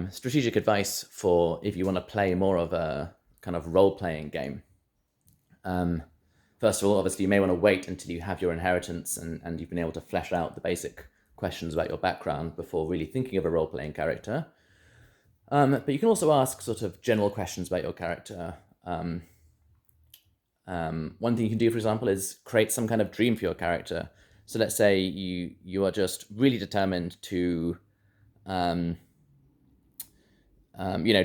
strategic advice for if you want to play more of a kind of role-playing game. First of all, obviously, you may want to wait until you have your inheritance and you've been able to flesh out the basic questions about your background before really thinking of a role-playing character. But you can also ask sort of general questions about your character. One thing you can do, for example, is create some kind of dream for your character. So let's say you are just really determined to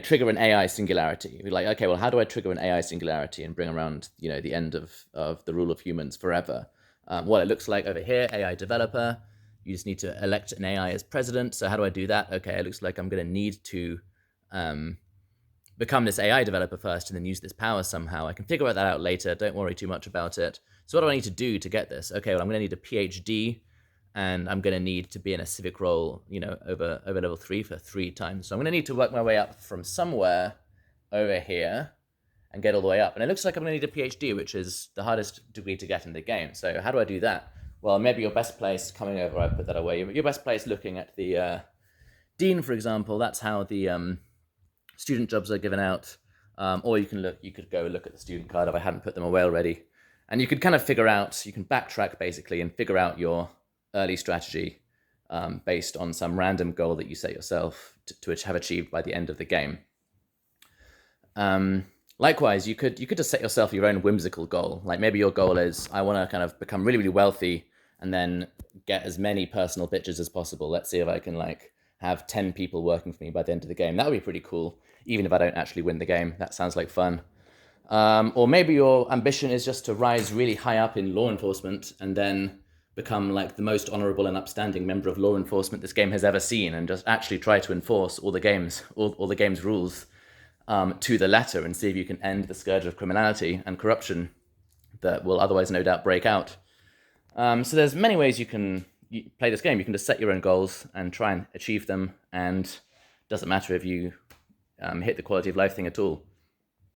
trigger an AI singularity. You're like, okay, well, how do I trigger an AI singularity and bring around, the end of the rule of humans forever? Well, it looks like over here, AI developer, you just need to elect an AI as president. So how do I do that? Okay, it looks like I'm going to need to become this AI developer first and then use this power somehow. I can figure that out later. Don't worry too much about it. So what do I need to do to get this? Okay, well, I'm going to need a PhD, and I'm going to need to be in a civic role, over level 3 for 3 times. So I'm going to need to work my way up from somewhere over here and get all the way up. And it looks like I'm going to need a PhD, which is the hardest degree to get in the game. So how do I do that? Well, maybe your best place, coming over, I put that away. Your best place looking at the dean, for example. That's how the student jobs are given out. Or you could go look at the student card if I hadn't put them away already. And you could kind of you can backtrack basically and figure out your early strategy based on some random goal that you set yourself to have achieved by the end of the game. Likewise, you could just set yourself your own whimsical goal. Like maybe your goal is, I want to kind of become really, really wealthy and then get as many personal bitches as possible. Let's see if I can have 10 people working for me by the end of the game. That would be pretty cool, even if I don't actually win the game. That sounds like fun. Or maybe your ambition is just to rise really high up in law enforcement and then become the most honorable and upstanding member of law enforcement this game has ever seen, and just actually try to enforce all the game's rules to the letter, and see if you can end the scourge of criminality and corruption that will otherwise no doubt break out. So there's many ways you can play this game. You can just set your own goals and try and achieve them, and it doesn't matter if you hit the quality of life thing at all.